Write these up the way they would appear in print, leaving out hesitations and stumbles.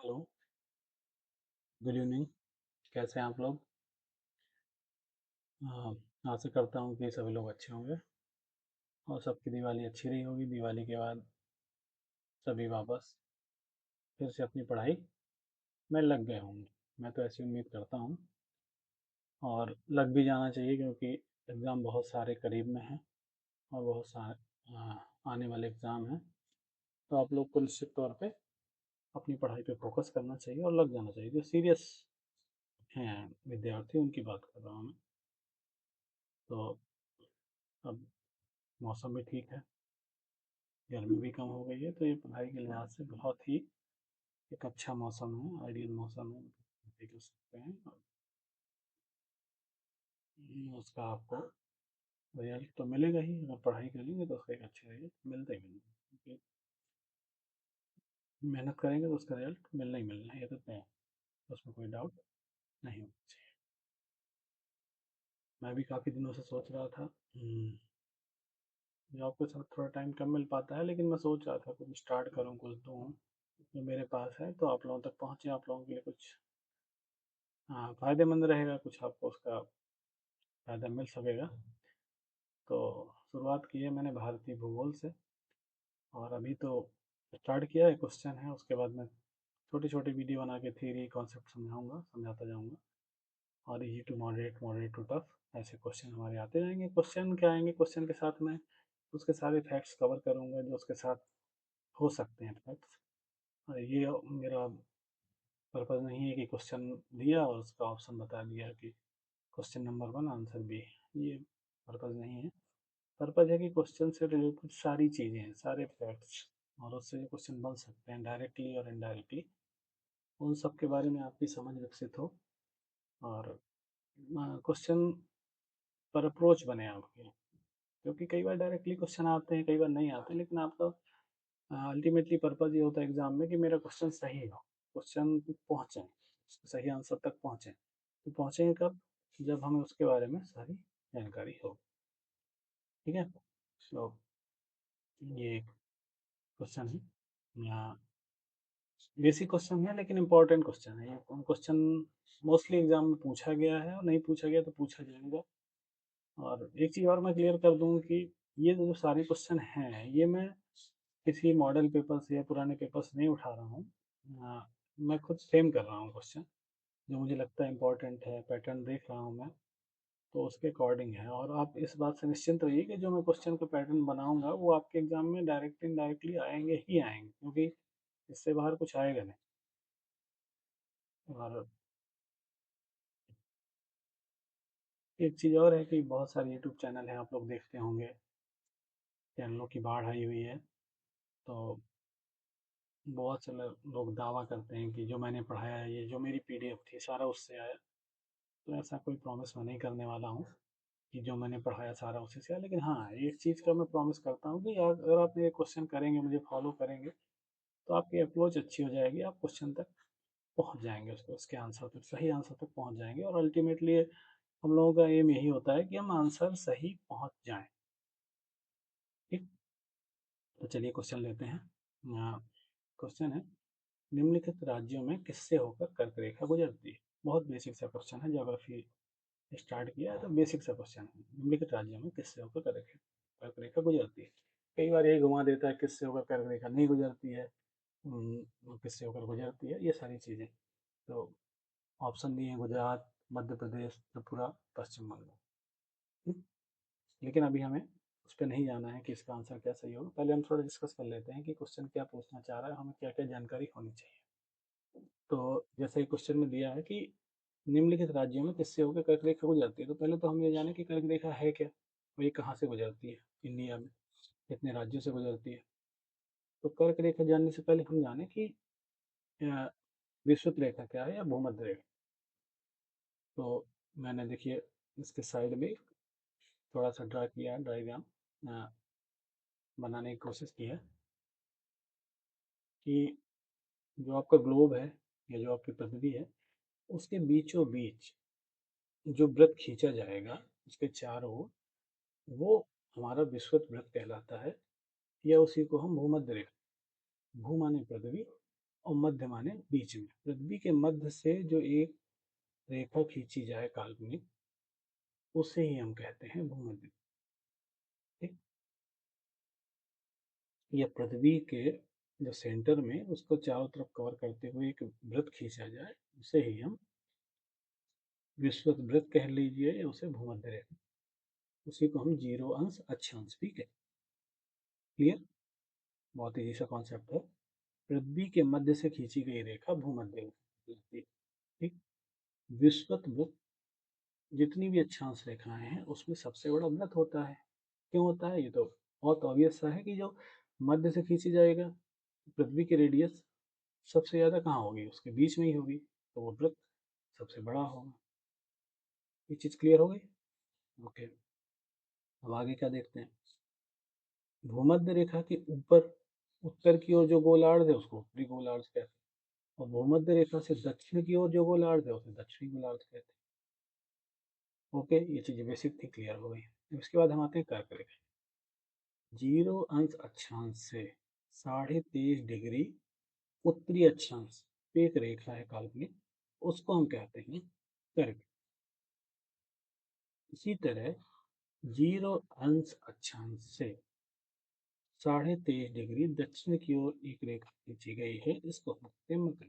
Hello, good evening. कैसे हैं आप लोग? आशा करता हूँ कि सभी लोग अच्छे होंगे और सबकी दिवाली अच्छी रही होगी। दिवाली के बाद सभी वापस फिर से अपनी पढ़ाई में लग गए होंगे। मैं तो ऐसी उम्मीद करता हूँ और लग भी जाना चाहिए क्योंकि एग्ज़ाम बहुत सारे करीब में हैं और बहुत सारे आने वाले एग्ज़ाम हैं। तो आप लोग को निश्चित तौर पे अपनी पढ़ाई पे फोकस करना चाहिए और लग जाना चाहिए। जो सीरियस हैं विद्यार्थी उनकी बात कर रहा हूँ मैं। तो अब मौसम भी ठीक है, गर्मी भी कम हो गई है, तो ये पढ़ाई के लिहाज से बहुत ही एक अच्छा मौसम है, आइडियल मौसम है, ये कह सकते हैं। और उसका आपको रिजल्ट तो मिलेगा ही। अगर पढ़ाई करेंगे तो उसका एक अच्छा रिजल्ट मिलता ही मिलता है, क्योंकि मेहनत करेंगे तो उसका रिजल्ट मिलना ही मिलना है, ये तो तय है, उसमें कोई डाउट नहीं होना चाहिए। मैं भी काफ़ी दिनों से सोच रहा था, जॉब के साथ थोड़ा टाइम कम मिल पाता है, लेकिन मैं सोच रहा था कुछ स्टार्ट करूँ, कुछ दूँ जो मेरे पास है तो आप लोगों तक पहुँचे, आप लोगों के लिए कुछ फ़ायदेमंद रहेगा, कुछ आपको उसका फ़ायदा मिल सकेगा। तो शुरुआत की है मैंने भारतीय भूगोल से, और अभी तो स्टार्ट किया है, क्वेश्चन है, उसके बाद मैं छोटी छोटी वीडियो बना के थ्योरी कॉन्सेप्ट समझाता जाऊँगा। और easy to moderate, moderate to tough, ऐसे क्वेश्चन हमारे आते जाएंगे। क्वेश्चन क्या आएंगे, क्वेश्चन के साथ मैं उसके सारे फैक्ट्स कवर करूँगा जो उसके साथ हो सकते हैं फैक्ट्स। और ये मेरा पर्पज़ नहीं है कि क्वेश्चन दिया और उसका ऑप्शन बता दिया कि क्वेश्चन नंबर 1 आंसर बी, ये पर्पज़ नहीं है। पर्पज़ है कि क्वेश्चन से रिलेटेड सारी चीज़ें हैं, सारे फैक्ट्स, और उससे जो क्वेश्चन बन सकते हैं डायरेक्टली और इनडायरेक्टली, उन सब के बारे में आपकी समझ विकसित हो और क्वेश्चन पर अप्रोच बने आपकी। क्योंकि कई बार डायरेक्टली क्वेश्चन आते हैं, कई बार नहीं आते, लेकिन आपका अल्टीमेटली पर्पज़ ये होता है एग्ज़ाम में कि मेरा क्वेश्चन सही हो, क्वेश्चन पहुँचे, सही आंसर तक पहुँचे। तो पहुँचेंगे कब? जब हमें उसके बारे में सारी जानकारी हो। ठीक है? तो ये एक क्वेश्चन है, या बेसिक क्वेश्चन है लेकिन इम्पोर्टेंट क्वेश्चन है। ये क्वेश्चन मोस्टली एग्जाम में पूछा गया है, और नहीं पूछा गया तो पूछा जाएगा। और एक चीज़ और मैं क्लियर कर दूं कि ये जो सारे क्वेश्चन हैं, ये मैं किसी मॉडल पेपर से या पुराने पेपर से नहीं उठा रहा हूँ। मैं खुद फ्रेम कर रहा हूँ क्वेश्चन, जो मुझे लगता है इम्पोर्टेंट है, पैटर्न देख रहा हूँ मैं, तो उसके अकॉर्डिंग है। और आप इस बात से निश्चिंत रहिए कि जो मैं क्वेश्चन का पैटर्न बनाऊंगा वो आपके एग्जाम में डायरेक्ट इनडायरेक्टली आएंगे ही आएंगे, क्योंकि इससे बाहर कुछ आएगा नहीं। और एक चीज़ और है कि बहुत सारे यूट्यूब चैनल हैं, आप लोग देखते होंगे, चैनलों की बाढ़ आई हुई है। तो बहुत से लोग दावा करते हैं कि जो मैंने पढ़ाया है, ये जो मेरी पीडीएफ थी, सारा उससे आया। तो ऐसा कोई प्रॉमिस मैं नहीं करने वाला हूँ कि जो मैंने पढ़ाया सारा उसी से आया। लेकिन हाँ, एक चीज़ का मैं प्रॉमिस करता हूँ कि अगर आप मेरे क्वेश्चन करेंगे, मुझे फॉलो करेंगे, तो आपकी अप्रोच अच्छी हो जाएगी, आप क्वेश्चन तक पहुँच जाएंगे, उसके आंसर तक, सही आंसर तक पहुँच जाएंगे। और अल्टीमेटली हम लोगों का एम यही होता है कि हम आंसर सही पहुँच जाएं। ठीक, तो चलिए क्वेश्चन लेते हैं। क्वेश्चन है, निम्नलिखित राज्यों में किससे होकर कर्क रेखा गुजरती है? बहुत बेसिक सा क्वेश्चन है, ज्योग्राफी स्टार्ट किया है तो बेसिक सा क्वेश्चन है। निम्नलिखित राज्यों में किससे होकर कर्क रेखा गुजरती है? कई बार यही घुमा देता है, किससे होकर कर्क रेखा नहीं गुजरती है, किससे होकर गुजरती है, ये सारी चीज़ें। तो ऑप्शन दिए हैं, गुजरात, मध्य प्रदेश, त्रिपुरा, पश्चिम बंगाल। ठीक? लेकिन अभी हमें उस पर नहीं जाना है कि इसका आंसर क्या सही होगा। पहले हम थोड़ा डिस्कस कर लेते हैं कि क्वेश्चन क्या पूछना चाह रहा है, हमें क्या क्या जानकारी होनी चाहिए। तो जैसे क्वेश्चन में दिया है कि निम्नलिखित राज्यों में किससे होकर कर्क रेखा गुजरती है, तो पहले तो हम ये जाने कि कर्क रेखा है क्या, और ये कहाँ से गुजरती है, इंडिया में कितने राज्यों से गुजरती है। तो कर्क रेखा जानने से पहले हम जाने कि अ, विषुवत रेखा क्या है या भूमध्य रेखा। तो मैंने देखिए इसके साइड में थोड़ा सा ड्रा किया है, डायग्राम बनाने की कोशिश की है कि जो आपका ग्लोब है या जो आपकी पृथ्वी है, उसके बीचों बीच जो वृत्त खींचा जाएगा, उसके चारों ओर, वो हमारा विषुवत वृत्त कहलाता है, या उसी को हम भूमध्य रेखा, भू माने पृथ्वी, और मध्य माने बीच में। पृथ्वी के मध्य से जो एक रेखा खींची जाए काल्पनिक, उसे ही हम कहते हैं भूमध्य। ठीक, या पृथ्वी के जो सेंटर में उसको चारों तरफ कवर करते हुए एक वृत्त खींचा जाए, उसे ही हम विषुवत वृत्त कह लीजिए या उसे भूमध्य रेखा, उसी को हम जीरो अंश अक्षांश भी कहते हैं। क्लियर? बहुत ईजी सा कॉन्सेप्ट है। पृथ्वी के मध्य से खींची गई रेखा भूमध्य कहलाती है। ठीक, विषुवत वृत्त जितनी भी अक्षांश रेखाएं हैं उसमें सबसे बड़ा वृत्त होता है। क्यों होता है? ये तो बहुत ऑब्वियस सा है कि जो मध्य से खींची जाएगा, पृथ्वी की रेडियस सबसे ज्यादा कहाँ होगी? उसके बीच में ही होगी, तो वो वृत्त सबसे बड़ा होगा। ये चीज क्लियर हो गई? ओके, अब आगे क्या देखते हैं। भूमध्य रेखा के ऊपर उत्तर की ओर जो गोलार्ध है उसको उत्तरी गोलार्ध कहते हैं, और भूमध्य रेखा से दक्षिण की ओर जो गोलार्ध है उसे दक्षिणी गोलार्ध कहते हैं। ओके, ये चीजें बेसिक थी, क्लियर हो गई। इसके बाद हम आते हैं कर्क रेखा। जीरो अंश अक्षांश से 23.5 डिग्री उत्तरी अक्षांश पे एक रेखा है काल्पनिक, उसको हम कहते हैं कर्क। इसी तरह जीरो अंश अक्षांश से 23.5 डिग्री दक्षिण की ओर एक रेखा खींची गई है, इसको हम कहते हैं मकर।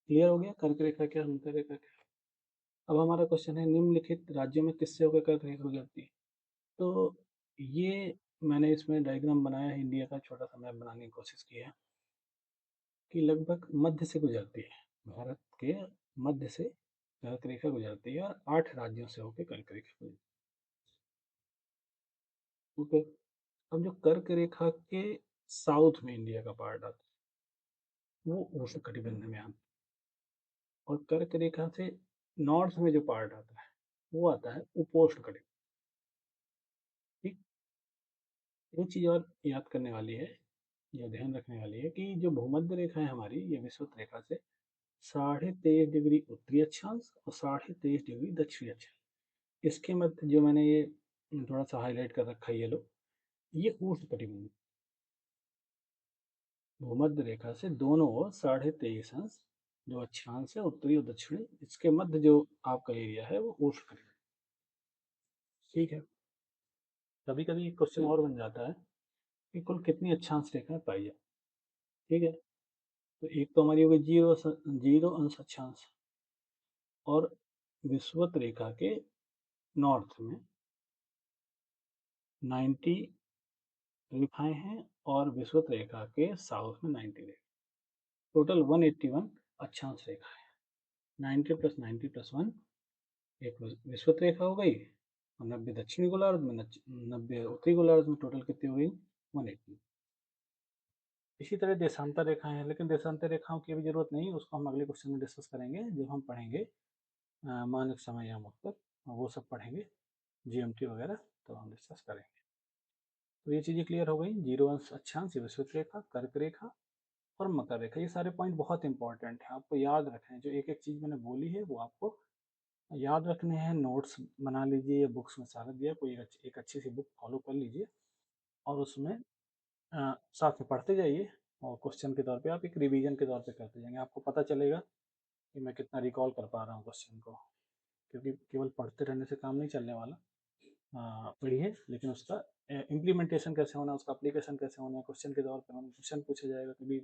क्लियर हो गया कर्क रेखा क्या, मकर रेखा क्या। अब हमारा क्वेश्चन है, निम्नलिखित राज्यों में किससे होकर कर्क रेखा गुजरती है? तो ये मैंने इसमें डायग्राम बनाया है, इंडिया का छोटा सा मैप बनाने की कोशिश की है कि लगभग मध्य से गुजरती है, भारत के मध्य से कर्क रेखा गुजरती है और 8 राज्यों से होकर कर्क रेखा गुजरती है। ओके, अब जो कर्क रेखा के साउथ में इंडिया का पार्ट आता है वो उष्ण कटिबंध में आता है, और कर्क रेखा से नॉर्थ में जो पार्ट आता है वो आता है उपोष्ण कटिबंध। ठीक, एक चीज और याद करने वाली है या ध्यान रखने वाली है कि जो भूमध्य रेखा है हमारी, ये विषुवत रेखा से 23.5 डिग्री उत्तरी अक्षांश और 23.5 डिग्री दक्षिणी अक्षांश, इसके मध्य जो मैंने ये थोड़ा सा हाईलाइट कर रखा है, ये लो, ये उष्ण कटिबंध। भूमध्य रेखा से दोनों ओर 23.5 अंश जो अक्षांश है उत्तरी और दक्षिणी, इसके मध्य जो आपका एरिया है वो उष्ण कटिबंध। ठीक है, कभी कभी क्वेश्चन और बन जाता है कि कुल कितनी अक्षांश रेखाएं पाई जाए। ठीक है, तो एक तो हमारी हो गई जीरो अंश अक्षांश, और विषुवत रेखा के नॉर्थ में 90 रेखाएं हैं, और विषुवत रेखा के साउथ में 90 रेखा, टोटल 181 अक्षांश रेखा है। 90 प्लस 90 प्लस 1 एक विषुवत रेखा हो गई, और 90 दक्षिणी गोलार्ध में, 90 उत्तरी गोलार्ध में, टोटल कितनी हो गई? 180। इसी तरह देशांतर रेखाएं हैं, लेकिन देशांतर रेखाओं की भी जरूरत नहीं, उसको हम अगले क्वेश्चन में डिस्कस करेंगे जब हम पढ़ेंगे मानक समय या मकसद, वो सब पढ़ेंगे, जीएमटी वगैरह, तो हम डिस्कस करेंगे। तो ये चीज़ें क्लियर हो गई, जीरो अंश अक्षांश, विषुवत रेखा, कर्क रेखा और मकर रेखा। ये सारे पॉइंट बहुत इंपॉर्टेंट हैं, आपको याद रखना है। जो एक एक चीज़ मैंने बोली है वो आपको याद रखने हैं, नोट्स बना लीजिए या बुक्स में सारा दिया, कोई एक अच्छी सी बुक फॉलो कर लीजिए और उसमें साथ में पढ़ते जाइए, और क्वेश्चन के तौर पे आप एक रिवीजन के तौर पे करते जाएंगे, आपको पता चलेगा कि मैं कितना रिकॉल कर पा रहा हूँ क्वेश्चन को। क्योंकि केवल पढ़ते रहने से काम नहीं चलने वाला, पढ़िए लेकिन उसका इम्प्लीमेंटेशन कैसे होना, उसका एप्लीकेशन कैसे होना है, क्वेश्चन के तौर पर होना, क्वेश्चन पूछा जाएगा, कभी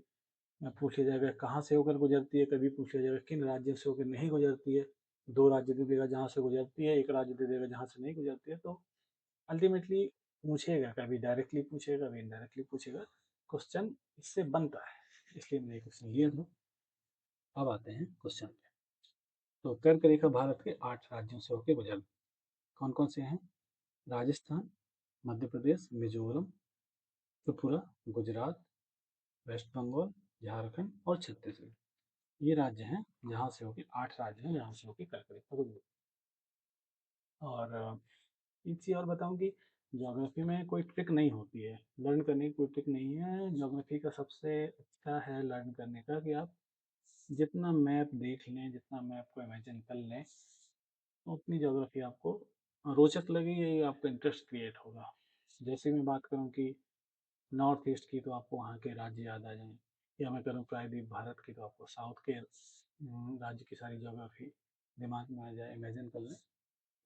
पूछ लिया जाएगा कहाँ से होकर गुजरती है, कभी पूछ लिया जाएगा किन राज्यों से होकर नहीं गुजरती है, 2 राज्य दे देगा जहाँ से गुजरती है, एक राज्य दे देगा जहाँ से नहीं गुजरती है। तो अल्टीमेटली पूछेगा, कभी डायरेक्टली पूछेगा, कभी इनडायरेक्टली पूछेगा, क्वेश्चन इससे बनता है, इसलिए मैंने क्वेश्चन लिया था। अब आते हैं क्वेश्चन पे। तो कर्क रेखा भारत के 8 राज्यों से होकर गुजरती, कौन कौन से हैं? राजस्थान, मध्य प्रदेश, मिजोरम, त्रिपुरा, गुजरात, वेस्ट बंगाल, झारखंड और छत्तीसगढ़। ये राज्य हैं जहाँ से होके, 8 राज्य हैं जहाँ से होके कर्क रेखा गुजरती। और एक चीज़ और बताऊँ कि ज्योग्राफी में कोई ट्रिक नहीं होती है, लर्न करने की कोई ट्रिक नहीं है। ज्योग्राफी का सबसे अच्छा है लर्न करने का कि आप जितना मैप देख लें, जितना मैप को इमेजिन कर लें, तो उतनी ज्योग्राफी आपको रोचक लगेगी, आपका इंटरेस्ट क्रिएट होगा। जैसे मैं बात करूँ कि नॉर्थ ईस्ट की, तो आपको वहाँ के राज्य याद आ जाएं, या मैं करूँ प्रायद्वीप भारत की, तो आपको साउथ के राज्य की सारी ज्योग्राफी दिमाग में आ जाए, इमेजिन कर लें।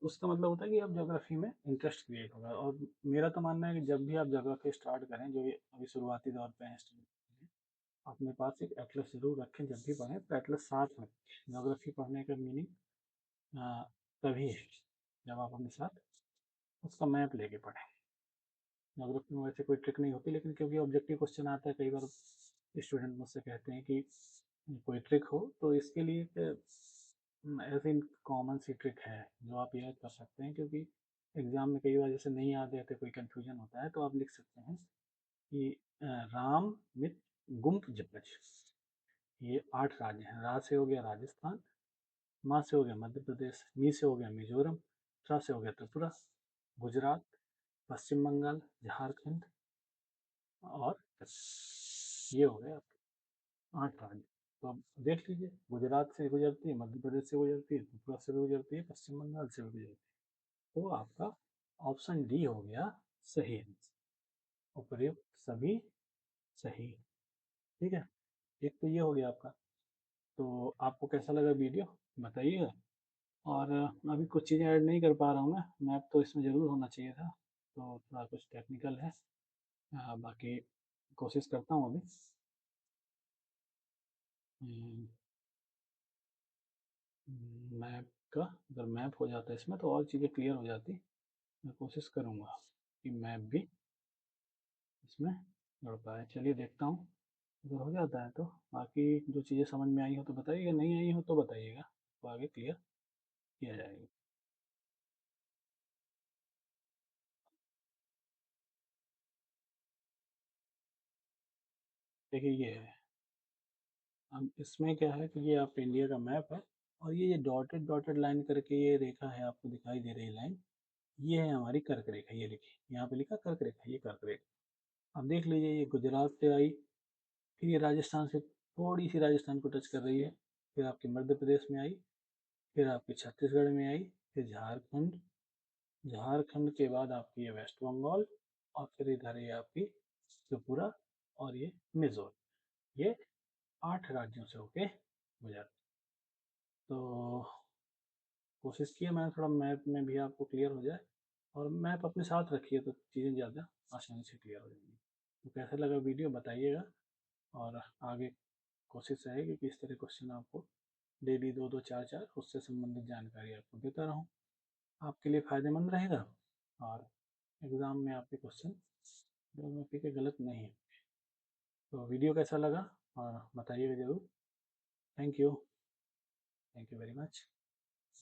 उसका मतलब होता है कि आप ज्योग्राफी में इंटरेस्ट क्रिएट होगा। और मेरा तो मानना है कि जब भी आप ज्योग्राफी स्टार्ट करें, जो ये अभी शुरुआती दौर पे हैं स्टूडेंट, अपने पास एक एटलस जरूर रखें। जब भी पढ़ें तो एटलस साथ में। ज्योग्राफी पढ़ने का मीनिंग तभी है जब आप अपने साथ उसका मैप लेके पढ़ें। ज्योग्राफी में वैसे कोई ट्रिक नहीं होती, लेकिन क्योंकि ऑब्जेक्टिव क्वेश्चन आता है, कई बार स्टूडेंट मुझसे कहते हैं कि कोई ट्रिक हो, तो इसके लिए ऐसी कॉमन सी ट्रिक है जो आप याद कर सकते हैं। क्योंकि एग्जाम में कई बार जैसे नहीं याद रहते, कोई कंफ्यूजन होता है, तो आप लिख सकते हैं कि राम मित गुम्फ जपज। ये 8 राज्य हैं। रा से हो गया राजस्थान, मा से हो गया मध्य प्रदेश, मी से हो गया मिजोरम, त्रा से हो गया त्रिपुरा, गुजरात, पश्चिम बंगाल, झारखंड और ये हो गए आपके 8 राज्य। तो अब देख लीजिए, गुजरात से गुजरती है, मध्य प्रदेश से गुजरती है, त्रिपुरा से भी गुजरती है, पश्चिम बंगाल से भी गुजरती है। तो आपका ऑप्शन डी हो गया सही आंसर। उपर्युक्त सभी सही। ठीक है, एक तो ये हो गया आपका। तो आपको कैसा लगा वीडियो बताइएगा। और अभी कुछ चीज़ें ऐड नहीं कर पा रहा हूँ मैं। मैप तो इसमें ज़रूर होना चाहिए था, तो थोड़ा कुछ टेक्निकल है। बाकी कोशिश करता हूँ अभी। मैप का अगर मैप हो जाता है इसमें, तो और चीज़ें क्लियर हो जाती। मैं कोशिश करूँगा कि मैप भी इसमें जुड़ पाए। चलिए देखता हूँ, अगर हो जाता है तो। बाकी जो चीज़ें समझ में आई हो तो बताइएगा, नहीं आई हो तो बताइएगा, तो आगे क्लियर किया जाएगा। देखिए ये है, अब इसमें क्या है कि ये आपका इंडिया का मैप है, और ये डॉटेड डॉटेड लाइन करके ये रेखा है, आपको दिखाई दे रही लाइन, ये है हमारी कर्क रेखा। ये देखिए यहाँ पे लिखा कर्क रेखा, ये कर्क रेखा। अब देख लीजिए, ये गुजरात से आई, फिर ये राजस्थान से थोड़ी सी राजस्थान को टच कर रही है, फिर आपके मध्य प्रदेश में आई, फिर आपके छत्तीसगढ़ में आई, फिर झारखंड, झारखंड के बाद आपकी ये वेस्ट बंगाल, और फिर इधर ये आपकी त्रिपुरा, और ये मिजोरम। ये 8 राज्यों से होके गुजरती। तो कोशिश की है मैंने थोड़ा मैप में भी आपको क्लियर हो जाए, और मैप अपने साथ रखिए तो चीज़ें ज़्यादा आसानी से क्लियर हो जाएंगी। तो कैसा लगा वीडियो बताइएगा, और आगे कोशिश रहेगी कि इस तरह क्वेश्चन आपको डेली 2 2 4 4 उससे संबंधित जानकारी आपको देता रहूँ। आपके लिए फ़ायदेमंद रहेगा, और एग्ज़ाम में आपके क्वेश्चन ज्योग्राफी के गलत नहीं है। तो वीडियो कैसा लगा और बताइएगा ज़रूर। Thank you, thank you very much.